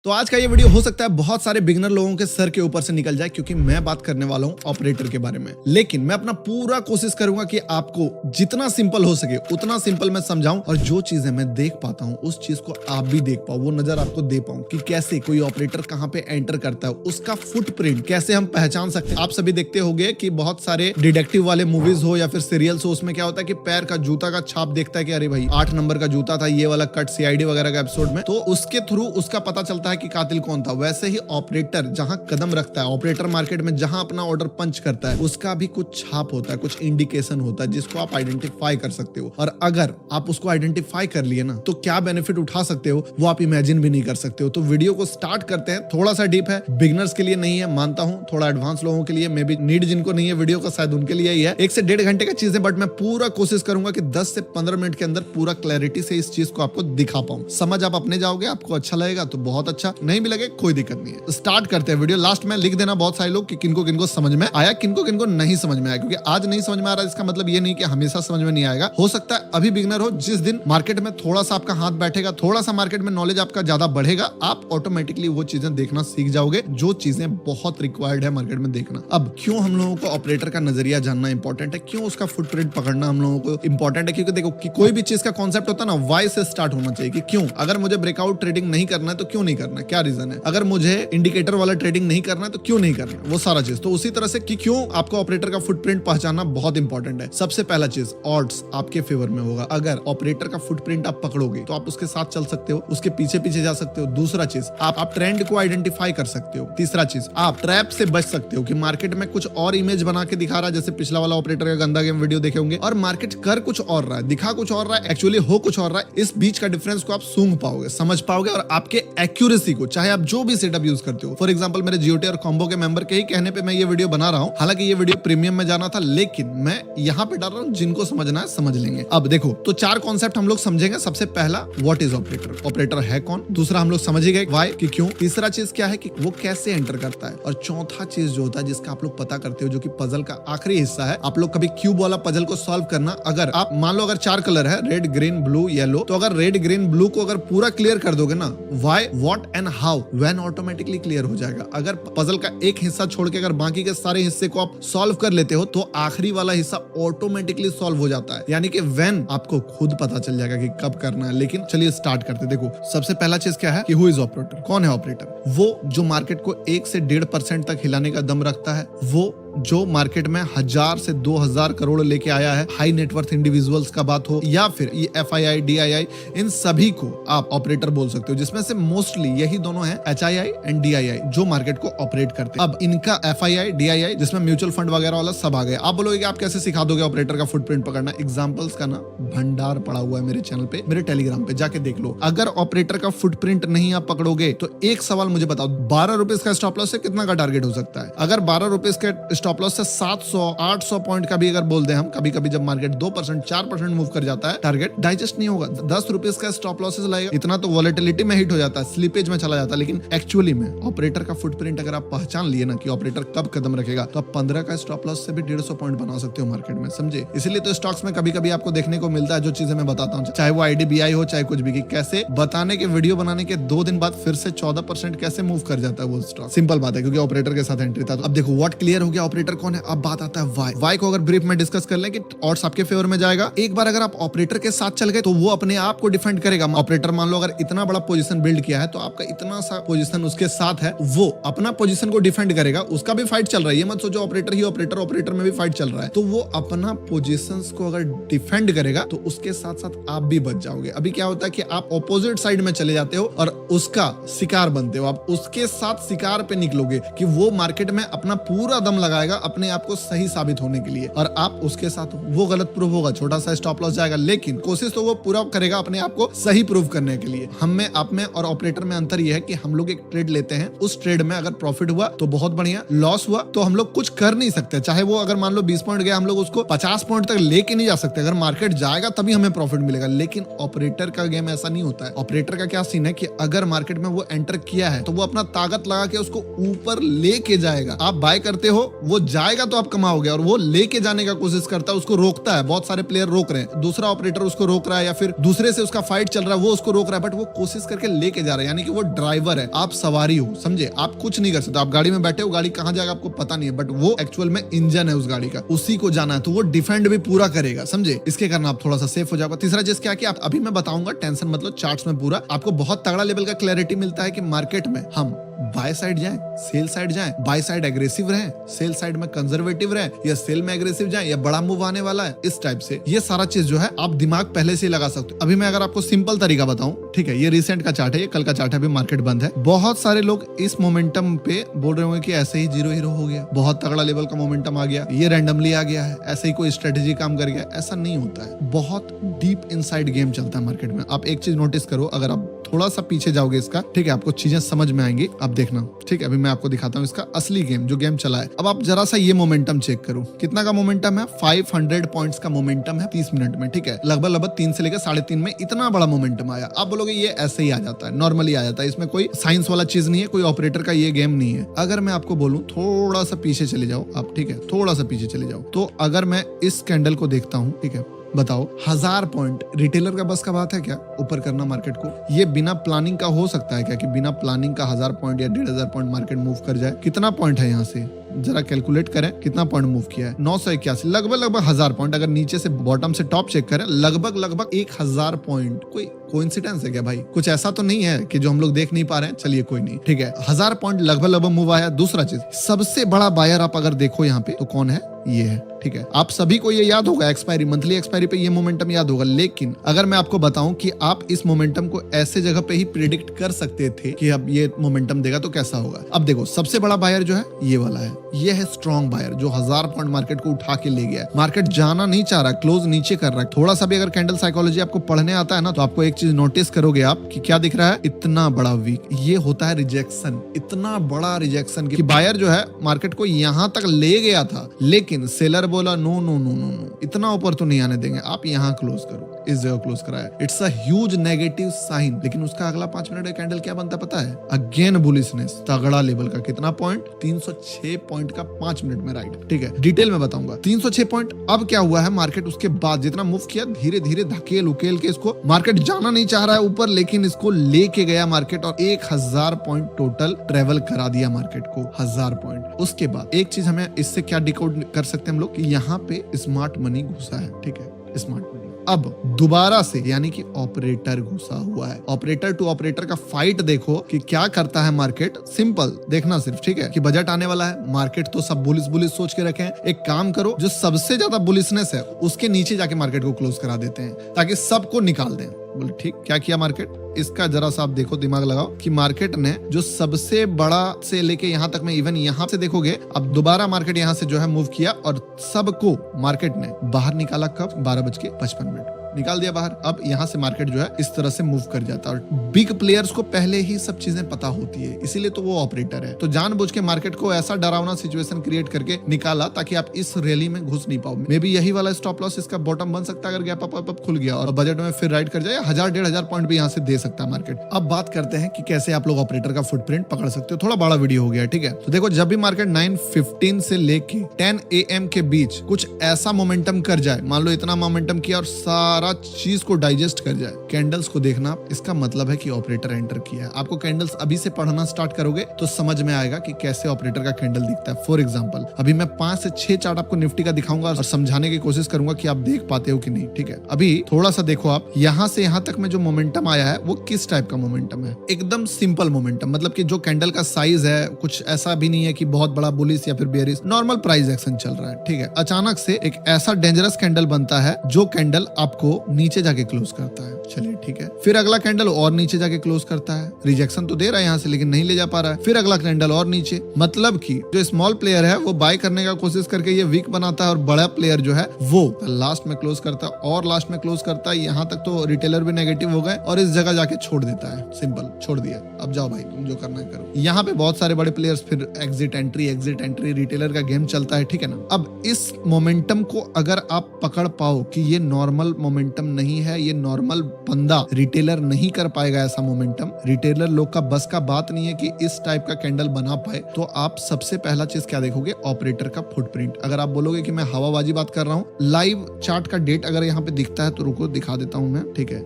तो आज का ये वीडियो हो सकता है बहुत सारे बिगनर लोगों के सर के ऊपर से निकल जाए क्योंकि मैं बात करने वाला हूं ऑपरेटर के बारे में। लेकिन मैं अपना पूरा कोशिश करूंगा कि आपको जितना सिंपल हो सके उतना सिंपल मैं समझाऊं और जो चीजें मैं देख पाता हूं उस चीज को आप भी देख पाओ, वो नजर आपको दे पाऊं कि कैसे कोई ऑपरेटर कहां पे एंटर करता है, उसका फुटप्रिंट कैसे हम पहचान सकते हैं। आप सभी देखते होंगे कि बहुत सारे डिटेक्टिव वाले मूवीज हो या फिर सीरियल्स हो, उसमें क्या होता है कि पैर का जूता का छाप देखता है कि अरे भाई 8 नंबर का जूता था, ये वाला कट सीआईडी वगैरह का एपिसोड में, तो उसके थ्रू उसका पता चलता है कि कातिल कौन था। वैसे ही ऑपरेटर जहां कदम रखता है, ऑपरेटर मार्केट में जहां अपना ऑर्डर पंच करता है, उसका भी कुछ छाप होता है, कुछ इंडिकेशन होता है जिसको आप आइडेंटिफाई कर सकते हो। और अगर आप उसको आइडेंटिफाई कर लिए ना तो क्या बेनिफिट उठा सकते हो वो आप इमेजिन भी नहीं कर सकते हो। तो वीडियो को स्टार्ट करते हैं। थोड़ा सा डीप है, बिगनर्स के लिए नहीं है मानता हूं, थोड़ा एडवांस लोगों के लिए, मे बी नीड जिनको नहीं है वीडियो का शायद उनके लिए ही है। 1 से 1.5 घंटे का चीज है, बट मैं पूरा कोशिश करूंगा कि 10 से 15 मिनट के अंदर पूरा क्लैरिटी से इस चीज को आपको दिखा पाऊं। समझ आप अपने जाओगे, आपको अच्छा लगेगा तो बहुत अच्छा, नहीं भी लगे कोई दिक्कत नहीं है। स्टार्ट करते हैं। वीडियो लास्ट में लिख देना बहुत सारे लोग कि किनको किनको समझ में आया, किनको किनको नहीं समझ में आया, क्योंकि आज नहीं समझ में आ रहा इसका मतलब ये नहीं कि हमेशा समझ में नहीं आएगा। हो सकता है अभी बिगनर हो, जिस दिन मार्केट में थोड़ा सा आपका हाथ बैठेगा, थोड़ा सा मार्केट में नॉलेज आपका ज्यादा बढ़ेगा, आप ऑटोमेटिकली वो चीजें देखना सीख जाओगे जो चीजें बहुत रिक्वायर्ड है मार्केट में देखना। अब क्यों हम लोगों को ऑपरेटर का नजरिया जानना इंपॉर्टेंट है, क्यों उसका फुटप्रिंट पकड़ना हम लोगों को इंपॉर्टेंट है, क्योंकि देखो कि कोई भी चीज का कॉन्सेप्ट होता है ना, वाई से स्टार्ट होना चाहिए कि क्यों। अगर मुझे ब्रेकआउट ट्रेडिंग नहीं करना है तो क्यों नहीं करना है, क्या रीजन है। अगर मुझे इंडिकेटर वाला ट्रेडिंग नहीं करना है तो क्यों नहीं करना है, वो सारा चीज। तो उसी तरह से कि क्यों आपको ऑपरेटर का फुटप्रिंट पहचानना बहुत इंपॉर्टेंट है। सबसे पहला चीज, ऑड्स आपके फेवर में होगा। अगर ऑपरेटर का फुटप्रिंट आप पकड़ोगे तो आप उसके साथ चल सकते हो, उसके पीछे पीछे जा सकते हो। दूसरा चीज, आप ट्रेंड को आइडेंटिफाई कर सकते हो। तीसरा चीज, आप ट्रैप से बच सकते हो कि मार्केट में कुछ और इमेज बना के दिखा रहा है, जैसे पिछला वाला ऑपरेटर का गंदा गेम वीडियो देखे होंगे, और मार्केट कर कुछ और रहा है, दिखा कुछ और रहा है, एक्चुअली हो कुछ और रहा है। इस बीच का डिफरेंस को आप सूंघ पाओगे, समझ पाओगे, और आपके एक्यूरेसी को, चाहे आप जो भी सेटअप यूज करते हो। फॉर एग्जाम्पल मेरे जीओटी और कॉम्बो के मेंबर के ही कहने पे मैं ये वीडियो बना रहा हूँ। हालांकि ये वीडियो प्रीमियम में जाना था, लेकिन मैं यहाँ पे डाल रहा हूँ, जिनको समझना है समझ लेंगे। अब देखो, तो 4 कॉन्सेप्ट हम लोग समझेंगे। सबसे पहला, व्हाट इज ऑपरेटर, ऑपरेटर है कौन। दूसरा हम लोग समझ ही गए व्हाई, कि क्यों। तीसरा चीज क्या है कि वो कैसे एंटर करता है। और चौथा चीज जो होता है जिसका आप लोग पता करते हो, जो कि पजल का आखिरी हिस्सा है, आप लोग कभी क्यूब वाला पजल को सॉल्व करना। अगर आप मान लो अगर 4 कलर है, रेड ग्रीन ब्लू येलो, तो अगर रेड ग्रीन ब्लू को अगर पूरा क्लियर कर दोगे ना, why what and how when automatically clear हो जाएगा। अगर पजल का एक हिस्सा छोड़ के अगर बाकी के सारे हिस्से को आप सॉल्व कर लेते हो तो आखिरी वाला हिस्सा ऑटोमेटिकली सॉल्व हो जाता है, यानी कि व्हेन आपको खुद पता चल जाएगा कि कब करना है। लेकिन चलिए स्टार्ट करते। देखो, सबसे पहला चीज क्या है कि हु इज ऑपरेटर, कौन है ऑपरेटर। वो जो मार्केट को 1 से 1.5% तक हिलाने का दम रखता है, वो जो मार्केट में 1000 से 2000 करोड़ लेके आया है, हाई नेटवर्थ इंडिविजुअल्स का बात हो या फिर ये FII DII, इन सभी को आप ऑपरेटर बोल सकते हो, जिसमें से मोस्टली यही दोनों हैं, HII एंड DII, जो मार्केट को ऑपरेट करते हैं। अब इनका FII DII जिसमें म्यूचुअल फंड वगैरह वाला सब आ गए। आप बोलोगे कि आप कैसे सिखा दोगे ऑपरेटर का फुटप्रिंट पकड़ना। एग्जांपल्स का ना भंडार पड़ा हुआ है मेरे चैनल पे, मेरे टेलीग्राम पे जाके देख लो। अगर ऑपरेटर का फुटप्रिंट नहीं आप पकड़ोगे तो एक सवाल मुझे बताओ, 12 रुपए का स्टॉप लॉस से कितना का टारगेट हो सकता है। अगर 12 रुपए के स्टॉप लॉस से 700-800 पॉइंट का भी अगर बोल दे हम, कभी कभी जब मार्केट 2% 4% मूव कर जाता है, टारगेट डाइजेस्ट नहीं होगा। 10 रुपए का स्टॉप लॉसेस लाएगा, इतना तो वॉलेटिलिटी में हिट हो जाता है, स्लिपेज में चला जाता है। लेकिन एक्चुअली में ऑपरेटर का फुटप्रिंट अगर आप पहचान लिए ना कि ऑपरेटर कब कदम रखेगा, तो आप 15 का स्टॉप लॉस से भी 150 पॉइंट बना सकते हो मार्केट में, समझे। इसलिए तो स्टॉक्स में कभी कभी आपको देखने को मिलता है जो चीजें मैं बताता हूँ, चाहे वो IDBI हो चाहे कुछ भी, कि कैसे बताने के वीडियो बनाने के 2 दिन बाद फिर से 14% कैसे मूव कर जाता है वो स्टॉक। सिंपल बात है, क्योंकि ऑपरेटर के साथ एंट्री था। अब देखो, व्हाट क्लियर हो गया, ऑपरेटर कौन है। अब बात आता है वाई को अगर ब्रीफ में डिस्कस कर लें कि ऑड्स आपके फेवर में जाएगा। एक बार अगर आप ऑपरेटर के साथ चल गए तो वो अपने आप को डिफेंड करेगा। ऑपरेटर मान लो अगर इतना बड़ा पोजीशन बिल्ड किया है तो आपका इतना सा पोजीशन उसके साथ है, वो अपना पोजीशन को डिफेंड करेगा। उसका भी फाइट चल रहा है, ये मत सोचो ऑपरेटर ही ऑपरेटर में भी फाइट चल रहा है। तो वो अपना पोजीशंस को अगर डिफेंड करेगा तो उसके साथ साथ आप भी बच जाओगे। अभी क्या होता है कि आप ऑपोजिट साइड में चले जाते हो और उसका शिकार बनते हो, आप उसके साथ शिकार पे निकलोगे कि वो मार्केट में अपना पूरा दम लगाएगा अपने आप को सही साबित होने के लिए, और आप उसके साथ, वो गलत प्रूव होगा, छोटा सा स्टॉप लॉस जाएगा, लेकिन कोशिश तो वो पूरा करेगा अपने आप को सही प्रूव करने के लिए। हम में, आप में और ऑपरेटर में अंतर यह है कि हम लोग एक ट्रेड लेते हैं, उस ट्रेड में अगर प्रॉफिट हुआ तो बहुत बढ़िया, लॉस हुआ तो हम लोग कुछ कर नहीं सकते। चाहे वो अगर मान लो 20 पॉइंट गया, हम लोग उसको 50 पॉइंट तक लेके नहीं जा सकते। अगर मार्केट जाएगा तभी हमें प्रॉफिट मिलेगा। लेकिन ऑपरेटर का गेम ऐसा नहीं होता है। ऑपरेटर का क्या सीन है कि अगर मार्केट में वो एंटर किया है है तो वो अपना ताकत लगा के उसको ऊपर लेके जाएगा। आप बाय करते हो, वो जाएगा तो आप कमाओगे, और वो लेके जाने का कोशिश करता है, उसको रोकता है। बहुत सारे प्लेयर रोक रहे हैं, दूसरा ऑपरेटर उसको रोक रहा है, या फिर दूसरे से उसका फाइट चल रहा है, वो उसको रोक रहा है, बट वो कोशिश करके लेके जा रहा है। यानी कि वो ड्राइवर है, आप सवारी हो, समझे? आप कुछ नहीं कर सकते। आप गाड़ी में बैठे हो, गाड़ी कहां जाएगा आपको पता नहीं है, बट वो एक्चुअल में इंजन है उस गाड़ी का, उसी को जाना है, तो वो डिफेंड भी पूरा करेगा, समझे? इसके कारण आप थोड़ा सा सेफ हो जाएगा। तीसरा चीज क्या कि आप अभी मैं बताऊंगा, टेंशन मतलब चार्ट्स में पूरा आपको बहुत तगड़ा लेवल का क्लैरिटी मिलता है कि मार्केट में हम बाय साइड जाएं, सेल साइड जाएं, बाय साइड एग्रेसिव रहें, सेल साइड में कंजर्वेटिव रहें, या सेल में एग्रेसिव जाएं, या बड़ा मूव आने वाला है, इस टाइप से। ये सारा चीज जो है आप दिमाग पहले से ही लगा सकते हो। अभी मैं अगर आपको सिंपल तरीका बताऊं, ठीक है, ये रिसेंट का चार्ट है, ये कल का चार्ट है, अभी मार्केट बंद है। बहुत सारे लोग इस मोमेंटम पे बोल रहे होंगे कि ऐसे ही जीरो हीरो हो गया, बहुत तगड़ा लेवल का मोमेंटम आ गया, ये रैंडमली आ गया है, ऐसे ही कोई स्ट्रेटेजी काम कर गया। ऐसा नहीं होता है, बहुत डीप इनसाइड गेम चलता है मार्केट में। आप एक चीज नोटिस करो, अगर आप थोड़ा सा पीछे जाओगे इसका, ठीक है, आपको चीजें समझ में आएंगी। आप देखना, ठीक है, अभी मैं आपको दिखाता हूँ इसका असली गेम, जो गेम चला है। अब आप जरा सा ये मोमेंटम चेक करो, कितना का मोमेंटम है? 500 पॉइंट्स का मोमेंटम है 30 मिनट में, ठीक है। लगभग 3 से लेकर 3.5 में इतना बड़ा मोमेंटम आया। आप बोलोगे ये ऐसे ही आ जाता है, नॉर्मली आ जाता है, इसमें कोई साइंस वाला चीज नहीं है, कोई ऑपरेटर का ये गेम नहीं है। अगर मैं आपको बोलूं थोड़ा सा पीछे चले जाओ आप, ठीक है, थोड़ा सा पीछे चले जाओ, तो अगर मैं इस कैंडल को देखता हूँ, ठीक है, बताओ 1000 पॉइंट रिटेलर का बस का बात है क्या ऊपर करना मार्केट को? ये बिना प्लानिंग का हो सकता है क्या कि बिना प्लानिंग का 1000 पॉइंट या 1500 पॉइंट मार्केट मूव कर जाए? कितना पॉइंट है यहाँ से, जरा कैलकुलेट करें, कितना पॉइंट मूव किया है? 981, लगभग 1000 पॉइंट। अगर नीचे से बॉटम से टॉप चेक करें, लगभग 1000 पॉइंट। कोई कोइंसिडेंस है क्या भाई? कुछ ऐसा तो नहीं है कि जो हम लोग देख नहीं पा रहे हैं। चलिए कोई नहीं, ठीक है, 1000 पॉइंट लगभग मूव आया। दूसरा चीज, सबसे बड़ा बायर आप अगर देखो यहाँ पे तो कौन है? ये है, ठीक है। आप सभी को ये याद होगा, एक्सपायरी, मंथली एक्सपायरी पे ये मोमेंटम याद होगा। लेकिन अगर मैं आपको बताऊं कि आप इस मोमेंटम को ऐसे जगह पे ही प्रिडिक्ट कर सकते थे कि अब ये मोमेंटम देगा तो कैसा होगा। अब देखो, सबसे बड़ा बायर जो है ये वाला है, ये है स्ट्रॉन्ग बायर, जो 1000 पॉइंट मार्केट को उठा के ले गया है। मार्केट जाना नहीं चाह रहा, क्लोज नीचे कर रहा है। थोड़ा सा भी अगर कैंडल साइकोलॉजी आपको पढ़ने आता है ना, तो आपको एक चीज नोटिस करोगे आप कि क्या दिख रहा है? इतना बड़ा वीक, ये होता है रिजेक्शन। इतना बड़ा रिजेक्शन कि बायर जो है मार्केट को यहां तक ले गया था, लेकिन सेलर बोला no no no no no, इतना ऊपर तो नहीं आने देंगे, आप यहाँ क्लोज करो, इस जगह क्लोज कराया। It's a huge negative sign. लेकिन उसका अगला 5 मिनट का कैंडल क्या बनता पता है? अगेन बुलिशनेस, तगड़ा लेवल का। कितना पॉइंट? 306 पॉइंट का 5 मिनट में, राइट, ठीक है, डिटेल में बताऊंगा। 306 पॉइंट। अब क्या हुआ है, मार्केट उसके बाद जितना मूव किया, धीरे धीरे धकेल उकेल के इसको, मार्केट जाना नहीं चाह रहा है ऊपर, लेकिन इसको लेके गया मार्केट, और 1000 पॉइंट टोटल ट्रेवल करा दिया मार्केट को, 1000 पॉइंट। उसके बाद एक चीज हमें इससे क्या डिकोड कर सकते हैं हम लोग कि यहाँ पे स्मार्ट मनी घुसा है, ठीक है, स्मार्ट मनी। अब दोबारा से यानी कि ऑपरेटर घुसा हुआ है। ऑपरेटर टू ऑपरेटर का फाइट देखो कि क्या करता है मार्केट। सिंपल देखना सिर्फ, ठीक है, कि बजट आने वाला है, मार्केट तो सब बुलिश बुलिश सोच के रखे हैं। एक काम करो, जो सबसे ज्यादा बुलिशनेस है उसके नीचे जाके मार्केट को क्लोज करा देते हैं, ताकि सबको निकाल दें। बोले ठीक, क्या किया मार्केट? इसका जरा सा आप देखो, दिमाग लगाओ कि मार्केट ने जो सबसे बड़ा से लेके यहाँ तक में, इवन यहाँ से देखोगे, अब दोबारा मार्केट यहाँ से जो है मूव किया, और सबको मार्केट ने बाहर निकाला। कब? 12:55 निकाल दिया बाहर। अब यहाँ से मार्केट जो है इस तरह से मूव कर जाता है, और बिग प्लेयर्स को पहले ही सब चीजें पता होती है, इसीलिए तो वो ऑपरेटर है। तो जानबूझ के मार्केट को ऐसा डरावना सिचुएशन क्रिएट करके निकाला ताकि आप इस रैली में घुस नहीं पाओ। मे बी यही वाला स्टॉप लॉस इसका बॉटम बन सकता है अगर गैप अप खुल गया और बजट में फिर राइड कर जाए। 1000-1500 पॉइंट भी यहाँ से दे सकता है मार्केट। अब बात करते हैं कि कैसे आप लोग ऑपरेटर का फुटप्रिंट पकड़ सकते हो। थोड़ा बड़ा वीडियो हो गया, ठीक है। तो देखो, जब भी मार्केट 9:15 से लेके 10 AM के बीच कुछ ऐसा मोमेंटम कर जाए, मान लो इतना मोमेंटम किया और सारा चीज को डाइजेस्ट कर जाए, कैंडल्स को देखना, इसका मतलब है कि ऑपरेटर एंटर किया है। आपको कैंडल्स अभी से पढ़ना स्टार्ट करोगे तो समझ में आएगा कि कैसे ऑपरेटर का कैंडल दिखता है। फॉर एग्जांपल, अभी मैं 5 से 6 चार्ट आपको निफ्टी का दिखाऊंगा और समझाने की कोशिश करूंगा कि आप देख पाते हो कि नहीं, ठीक है। अभी थोड़ा सा देखो आप, यहाँ से यहाँ तक में जो मोमेंटम आया है वो किस टाइप का मोमेंटम है? एकदम सिंपल मोमेंटम, मतलब कि जो कैंडल का साइज है कुछ ऐसा भी नहीं है कि बहुत बड़ा बुलिश या फिर बेयरिश, नॉर्मल प्राइस एक्शन चल रहा है, ठीक है। अचानक से एक ऐसा डेंजरस कैंडल बनता है जो कैंडल आपको नीचे जाके क्लोज करता है। चलिए ठीक है, फिर अगला कैंडल और नीचे जाके क्लोज करता है, रिजेक्शन तो दे रहा है यहाँ से लेकिन नहीं ले जा पा रहा है। फिर अगला कैंडल और नीचे, मतलब कि जो स्मॉल प्लेयर है वो बाय करने का कोशिश करके ये वीक बनाता है और बड़ा प्लेयर जो है वो लास्ट में क्लोज करता है और लास्ट में क्लोज करता है। यहाँ तक तो रिटेलर भी नेगेटिव हो गए और इस जगह जाके छोड़ देता है, सिंपल छोड़ दिया, अब जाओ भाई तुम जो करना है करो। यहाँ पे बहुत सारे बड़े प्लेयर्स फिर एग्जिट एंट्री रिटेलर का गेम चलता है, ठीक है ना। अब इस मोमेंटम को अगर आप पकड़ पाओ कि ये नॉर्मल मोमेंटम मोमेंटम नहीं है, ये नॉर्मल बंदा रिटेलर नहीं कर पाएगा ऐसा मोमेंटम। रिटेलर लोग का बस का बात नहीं है कि इस टाइप का कैंडल बना पाए। तो आप सबसे पहला चीज क्या देखोगे, ऑपरेटर का फुटप्रिंट। अगर आप बोलोगे कि मैं हवाबाजी बात कर रहा हूँ, लाइव चार्ट का डेट अगर यहाँ पे दिखता है तो रुको दिखा देता हूँ मैं, ठीक है।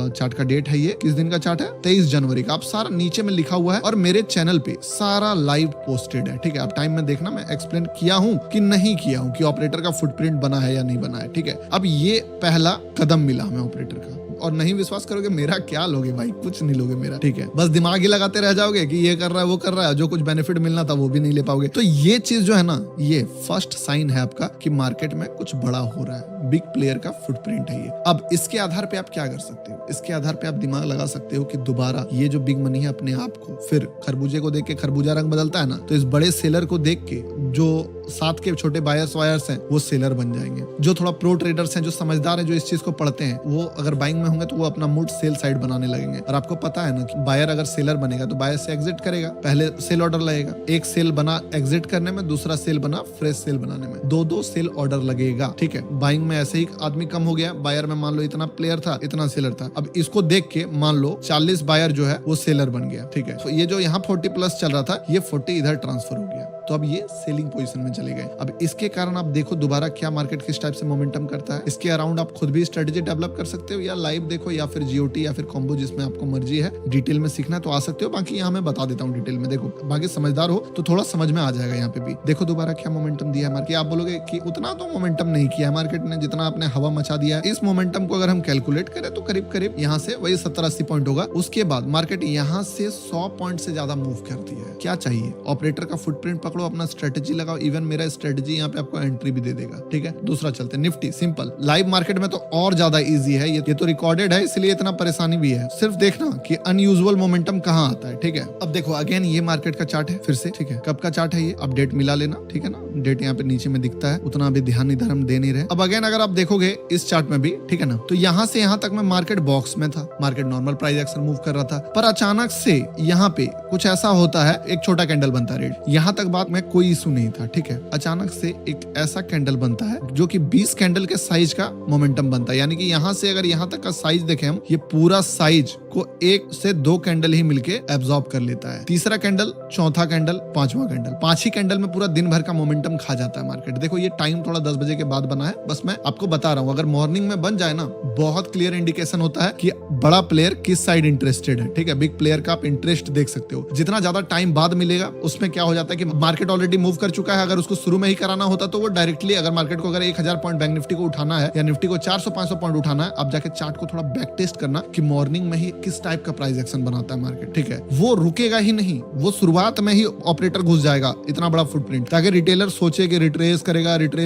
चार्ट का डेट है, ये किस दिन का चार्ट है, 23 जनवरी का। आप सारा नीचे में लिखा हुआ है और मेरे चैनल पे सारा लाइव पोस्टेड है, ठीक है। अब टाइम में देखना मैं एक्सप्लेन किया हूँ कि नहीं किया हूँ कि ऑपरेटर का फुटप्रिंट बना है या नहीं बना है, ठीक है। अब ये पहला कदम मिला हमें ऑपरेटर का, और नहीं विश्वास करोगे मेरा, क्या लोगे भाई, कुछ नहीं लोगे मेरा, ठीक है। बस दिमाग ही लगाते रह जाओगे कि ये कर रहा है वो कर रहा है, जो कुछ बेनिफिट मिलना था वो भी नहीं ले पाओगे। तो ये चीज जो है ना, ये फर्स्ट साइन है आपका कि मार्केट में कुछ बड़ा हो रहा है, बिग प्लेयर का फुटप्रिंट है ये। अब इसके आधार पे आप क्या कर सकते हो, इसके आधार पे आप दिमाग लगा सकते हो कि दोबारा ये जो बिग मनी है अपने आप को, फिर खरबूजे को देख के खरबूजा रंग बदलता है ना, तो इस बड़े सेलर को देख के जो साथ के छोटे बायर्स वायर्स हैं वो सेलर बन जाएंगे। जो थोड़ा प्रो ट्रेडर्स हैं, जो समझदार हैं, जो इस चीज को पढ़ते हैं, वो अगर बाइंग में होंगे तो वो अपना मूड सेल साइड बनाने लगेंगे। और आपको पता है ना कि बायर अगर सेलर बनेगा तो बायर से एग्जिट करेगा, पहले सेल ऑर्डर लगेगा, एक सेल बना एग्जिट करने में, दूसरा सेल बना फ्रेश सेल बनाने में, दो सेल ऑर्डर लगेगा, ठीक है। बाइंग में ऐसे ही आदमी कम हो गया, बायर में मान लो इतना प्लेयर था, इतना सेलर था। अब इसको देख के मान लो 40 बायर जो है वो सेलर बन गया, ठीक है। तो ये जो यहाँ 40 प्लस चल रहा था, ये 40 इधर ट्रांसफर हो गया, तो अब ये सेलिंग पोजीशन में चले गए। अब इसके कारण आप देखो दोबारा क्या मार्केट किस टाइप से मोमेंटम करता है। इसके अराउंड आप खुद भी स्ट्रेटेजी डेवलप कर सकते हो, या लाइव देखो, या फिर जीओटी, या फिर कॉम्बो, जिसमें आपको मर्जी है। डिटेल में सीखना है तो आ सकते हो, बाकी यहाँ मैं बता देता हूँ डिटेल में। देखो बाकी समझदार हो तो थोड़ा समझ में आ जाएगा। यहाँ पे भी देखो दोबारा क्या मोमेंटम दिया है मार्केट। आप बोलोगे कि उतना तो मोमेंटम नहीं किया है मार्केट ने जितना आपने हवा मचा दिया है। इस मोमेंटम को अगर हम कैलकुलेट करें तो करीब करीब यहाँ से वही 70-80 पॉइंट होगा। उसके बाद मार्केट यहाँ से 100 पॉइंट से ज्यादा मूव करती है। क्या चाहिए, ऑपरेटर का फुटप्रिंट पकड़ो, अपना स्ट्रेटेजी लगाओ। इवन मेरा स्ट्रेटेजी यहाँ पे आपको एंट्री भी दे देगा, ठीक है। दूसरा चलते निफ्टी, सिंपल। लाइव मार्केट में तो और ज्यादा इजी है, ये तो रिकॉर्डेड है, इसलिए इतना परेशानी भी है। सिर्फ देखना कि अनयूजुअल मोमेंटम कहाँ आता है, ठीक है। अब देखो अगेन ये मार्केट का चार्ट है, फिर से, ठीक है। कब का चार्ट है ये, अपडेट मिला लेना, ठीक है ना। डेट यहाँ पे नीचे में दिखता है, उतना अभी ध्यान इधर हम दे नहीं रहे। अब अगेन अगर आप देखोगे इस चार्ट में भी, ठीक है ना, तो यहाँ से यहाँ तक में मार्केट बॉक्स में था, market normal price action move कर रहा था, पर अचानक से यहाँ पे कुछ ऐसा होता है, एक छोटा कैंडल बनता है रेड। यहाँ तक बात में कोई इशू नहीं था, ठीक है। अचानक से एक ऐसा कैंडल बनता है जो कि 20 कैंडल के साइज का मोमेंटम बनता है। यानी कि यहाँ से अगर यहाँ तक का साइज देखें हम, ये पूरा साइज को 1 से 2 कैंडल ही मिलके एब्जॉर्ब कर लेता है। तीसरा कैंडल, चौथा कैंडल, पांचवा कैंडल, 5 ही कैंडल में पूरा दिन भर का मोमेंटम खा जाता है मार्केट। देखो ये टाइम थोड़ा 10 बजे के बाद बना है, बस मैं आपको बता रहा हूँ। अगर मॉर्निंग में बन जाए ना, बहुत क्लियर इंडिकेशन होता है कि बड़ा प्लेयर किस साइड इंटरेस्टेड है, ठीक है। बिग प्लेयर का आप इंटरेस्ट देख सकते हो। जितना ज्यादा टाइम बाद मिलेगा उसमें क्या हो जाता है कि मार्केट ऑलरेडी मूव कर चुका है। अगर उसको शुरू में ही कराना होता तो वो डायरेक्टली, अगर मार्केट को अगर 1000 पॉइंट बैंक निफ्टी को उठाना है या निफ्टी को 400-500 पॉइंट उठाना है, आप जाके चार्ट को थोड़ा बैक टेस्ट करना कि मॉर्निंग में ही किस टाइप का प्राइस एक्शन बनाता है मार्केट, ठीक है। वो रुकेगा ही नहीं, वो शुरुआत में ही ऑपरेटर घुस जाएगा, इतना बड़ा फुटप्रिंट, ताकि रिटेलर सोचे कि रिट्रेस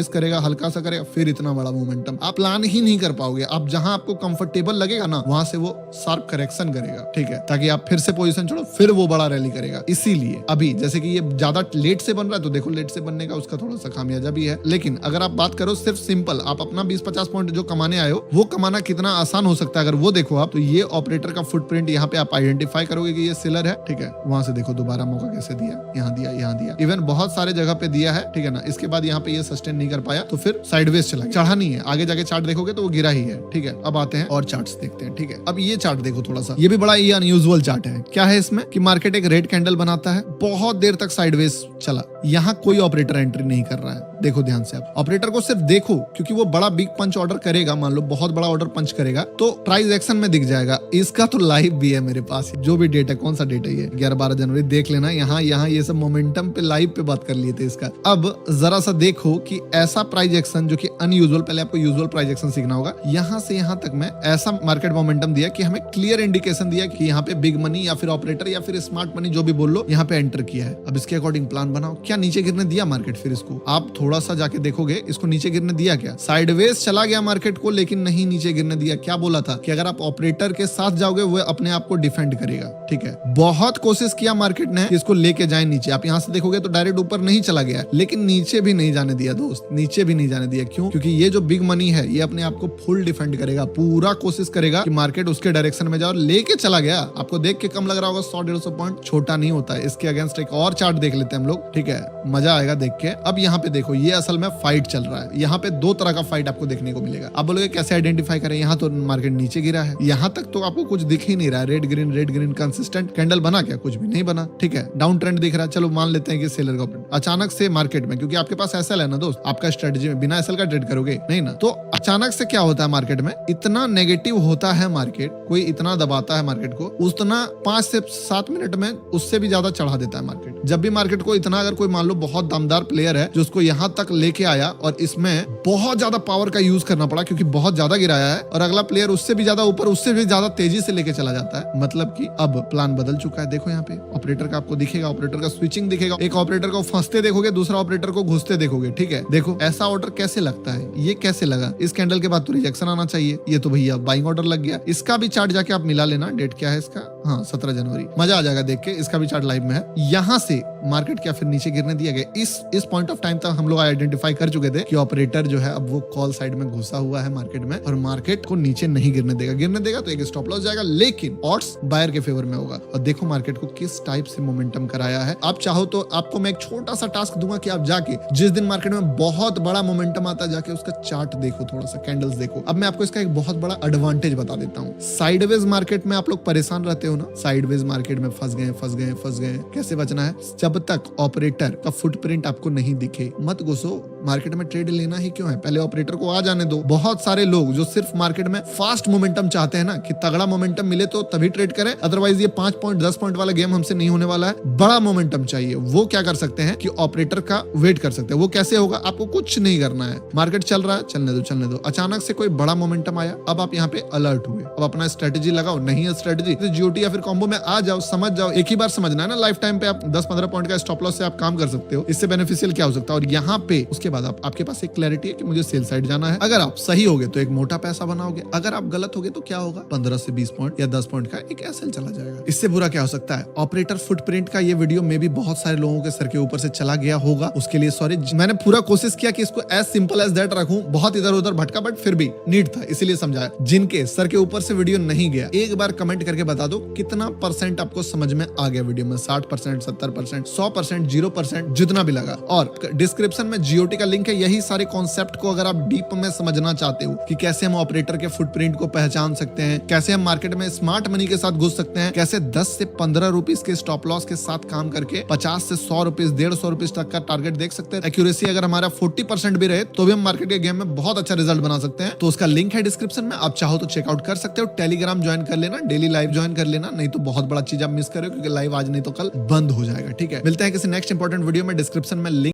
करेगा, हल्का सा करेगा, फिर इतना बड़ा मोमेंटम आप प्लान ही नहीं कर पाओगे। आप जहां आपको कंफर्टेबल लगेगा ना, वहां से वो शार्प करेक्शन करेगा, ठीक है, ताकि आप फिर से पोजीशन छोड़ो, फिर वो बड़ा रैली करेगा। इसीलिए अभी जैसे कि ये ज्यादा लेट से बन रहा है, तो देखो लेट से बनने का उसका थोड़ा सा खामियाजा भी है। लेकिन अगर आप बात करो सिर्फ सिंपल, आप अपना 20-50 पॉइंट जो कमाने आए हो, वो कमाना कितना आसान हो सकता है अगर वो देखो आप, तो ये ऑपरेटर का फुटप्रिंट यहाँ पे आप आइडेंटिफाई करोगे कि ये सेलर है, ठीक है। वहां से देखो दोबारा मौका कैसे दिया, यहाँ दिया, इवन बहुत सारे जगह पे दिया है, ठीक है ना। इसके बाद यहाँ पे ये सस्टेन नहीं कर पाया, तो फिर साइडवेज चला, चढ़ा नहीं है। आगे जाके चार्ट देखोगे तो वो गिरा ही है, ठीक है। अब आते हैं और चार्ट्स देखते हैं, ठीक है। अब ये चार्ट देखो थोड़ा सा, ये भी बड़ा ये अनयूजुअल चार्ट है। क्या है इसमें कि मार्केट एक रेड कैंडल बनाता है, बहुत देर तक साइडवेज चला, यहाँ कोई ऑपरेटर एंट्री नहीं कर रहा है। देखो ध्यान से, आप ऑपरेटर को सिर्फ देखो, क्योंकि वो बड़ा बिग पंच ऑर्डर करेगा, मान लो बहुत बड़ा ऑर्डर पंच करेगा तो प्राइस एक्शन में दिख जाएगा। इसका तो लाइव भी है मेरे पास, जो भी डेट है, कौन सा डेट है ये, 11-12 जनवरी, देख लेना। यहाँ ये सब मोमेंटम पे लाइव पे बात कर लिए थे इसका। अब जरा सा देखो कि ऐसा प्राइस एक्शन जो कि अनयूजुअल, पहले आपको यूजुअल प्राइस एक्शन सीखना होगा। यहाँ से यहाँ तक में ऐसा मार्केट मोमेंटम दिया कि हमें क्लियर इंडिकेशन दिया कि यहाँ पे बिग मनी या फिर ऑपरेटर या फिर स्मार्ट मनी, जो भी बोल लो, यहाँ पे एंटर किया है। अब इसके अकॉर्डिंग प्लान बनाओ। क्या नीचे गिरने दिया मार्केट? फिर इसको आप थोड़ा सा जाके देखोगे, इसको नीचे गिरने दिया क्या? साइडवेज चला गया मार्केट को, लेकिन नहीं नीचे गिरने दिया। क्या बोला था कि अगर आप ऑपरेटर के साथ जाओगे वो अपने आप को डिफेंड करेगा, ठीक है। बहुत कोशिश किया मार्केट ने इसको लेके जाए नीचे। आप यहाँ से देखोगे तो डायरेक्ट ऊपर नहीं चला गया, लेकिन नीचे भी नहीं जाने दिया दोस्त, नीचे भी नहीं जाने दिया। क्यों? क्योंकि ये जो बिग मनी है ये अपने आप को फुल डिफेंड करेगा, पूरा कोशिश करेगा कि मार्केट उसके डायरेक्शन में जाए। लेके चला गया, आपको देख के कम लग रहा होगा, 100-150 पॉइंट छोटा नहीं होता है। इसके अगेंस्ट एक और चार्ट देख लेते हैं हम लोग, ठीक है, मजा आएगा देख के। अब यहाँ पे देखो, ये असल में फाइट चल रहा है। यहाँ पे दो तरह का फाइट आपको देखने को मिलेगा। आप बोलोगे कैसे आइडेंटिफाई करें, यहाँ तो मार्केट नीचे गिरा है, यहाँ तक तो आपको कुछ दिख ही नहीं रहा है। रेड ग्रीन कंसिस्टेंट कैंडल बना क्या? कुछ भी नहीं बना, ठीक है। डाउन ट्रेंड दिख रहा है, चलो मान लेते हैं कि सेलर का ऑपरेट। अचानक से मार्केट में, क्योंकि आपके पास एसएल है ना दोस्त, आपका स्ट्रेटजी में बिना एसएल का ट्रेड करोगे नहीं ना, तो अचानक से क्या होता है मार्केट में, इतना नेगेटिव होता है मार्केट, कोई इतना दबाता है मार्केट को, उतना 5 से 7 मिनट में उससे भी ज्यादा चढ़ा देता है मार्केट। जब भी मार्केट को इतना, अगर कोई मान लो बहुत दमदार प्लेयर है जो उसको यहाँ तक लेके आया और इसमें बहुत ज्यादा पावर का यूज करना पड़ा क्योंकि बहुत ज्यादा गिराया है, और अगला प्लेयर उससे भी ज्यादा ऊपर, उससे भी ज्यादा तेजी से लेके चला जाता है, मतलब कि अब प्लान बदल चुका है। देखो यहाँ पे ऑपरेटर का आपको दिखेगा, ऑपरेटर का स्विचिंग दिखेगा, एक ऑपरेटर को फंसते देखोगे, दूसरा ऑपरेटर को घुसते देखोगे, ठीक है। देखो ऐसा ऑर्डर कैसे लगता है, ये कैसे लगा, इस कैंडल के बाद तो रिजेक्शन आना चाहिए, ये तो भैया बाइंग ऑर्डर लग गया। इसका भी चार्ट जाके आप मिला लेना, डेट क्या है इसका, हाँ 17 जनवरी, मजा आ जाएगा देख के। इसका भी चार्ट लाइव में है। यहाँ से मार्केट क्या फिर नीचे गिरने दिया गया। इस पॉइंट ऑफ टाइम तक हम लोग आइडेंटिफाई कर चुके थे कि ऑपरेटर जो है अब वो कॉल साइड में घुसा हुआ है मार्केट में, और मार्केट को नीचे नहीं गिरने देगा। गिरने देगा तो एक स्टॉप लॉस जाएगा, लेकिन ऑड्स बायर के फेवर में होगा। और देखो मार्केट को किस टाइप से मोमेंटम कराया है। आप चाहो तो आपको मैं एक छोटा सा टास्क दूंगा कि आप जाके जिस दिन मार्केट में बहुत बड़ा मोमेंटम आता है, जाके उसका चार्ट देखो, थोड़ा सा कैंडल्स देखो। अब मैं आपको इसका एक बहुत बड़ा एडवांटेज बता देता हूँ। साइडवेज मार्केट में आप लोग परेशान रहते हो ना, साइडवेज मार्केट में फंस गए। कैसे बचना है? जब तक ऑपरेटर का फुटप्रिंट आपको नहीं दिखे मत घुसो। मार्केट में ट्रेड लेना ही क्यों है, पहले ऑपरेटर को आ जाने दो। बहुत सारे लोग जो सिर्फ मार्केट में फास्ट मोमेंटम चाहते हैं ना, कि तगड़ा मोमेंटम मिले तो तभी ट्रेड करें, अदरवाइज ये 5 पॉइंट 10 पॉइंट वाला गेम हमसे नहीं होने वाला है। बड़ा मोमेंटम चाहिए। वो क्या कर सकते हैं कि ऑपरेटर का वेट कर सकते हैं। वो कैसे होगा? आपको कुछ नहीं करना है, मार्केट चल रहा है, चलने दो। अचानक से कोई बड़ा मोमेंटम आया, अब आप यहाँ पे अलर्ट हुए, अब अपना स्ट्रेटेजी लगाओ। नहीं है स्ट्रेटेजी तो जीओटी या फिर कॉम्बो में आ जाओ, समझ जाओ। एक ही बार समझना है ना, लाइफ टाइम पे आप 10-15 पॉइंट का स्टॉप लॉस से आप काम कर सकते हो। इससे बेनिफिशियल क्या हो सकता है? और यहाँ पे उसके बाद आपके पास एक क्लैरिटी है कि मुझे सेल साइड जाना है। अगर आप सही होगे तो एक मोटा पैसा बनाओगे, अगर आप गलत होगे तो क्या होगा? 15 से 20 पॉइंट या 10 पॉइंट का एक एसएल चला जाएगा। इससे बुरा क्या हो सकता है? ऑपरेटर फुटप्रिंट का ये वीडियो में भी बहुत सारे लोगों के सर के ऊपर से चला गया होगा, उसके लिए सॉरी। मैंने पूरा कोशिश किया कि इसको एज सिंपल एज दैट रखूं, बहुत इधर उधर भटका, बट फिर भी नीट था, इसीलिए समझाया। जिनके सर के ऊपर से वीडियो नहीं गया, एक बार कमेंट करके बता दो कितना परसेंट आपको समझ में आ गया वीडियो में। 60%, 70%, 100%, 0%, जितना भी लगा। और डिस्क्रिप्शन में जीओटी का लिंक है। यही सारे कॉन्सेप्ट को अगर आप डीप में समझना चाहते हो कि कैसे हम ऑपरेटर के फुटप्रिंट को पहचान सकते हैं, कैसे हम मार्केट में स्मार्ट मनी के साथ घुस सकते हैं, कैसे 10 से 15 रुपीस के स्टॉप लॉस के साथ काम करके 50 से 100 रुपीस, 150 रुपीस तक का टारगेट देख सकते हैं। एक्यूरेसी अगर हमारा 40% भी रहे तो भी हम मार्केट के गेम में बहुत अच्छा रिजल्ट बना सकते हैं। तो उसका लिंक है डिस्क्रिप्शन में, आप चाहो तो चेकआउट कर सकते हो। टेलीग्राम ज्वाइन कर लेना, डेली लाइव ज्वाइन कर लेना, नहीं तो बहुत बड़ा चीज आप मिस करो, क्योंकि लाइव आज नहीं तो कल बंद हो जाएगा। ठीक है, मिलते हैं किसी नेक्स्ट इंपॉर्टेंट वीडियो में। डिस्क्रिप्शन में लिंक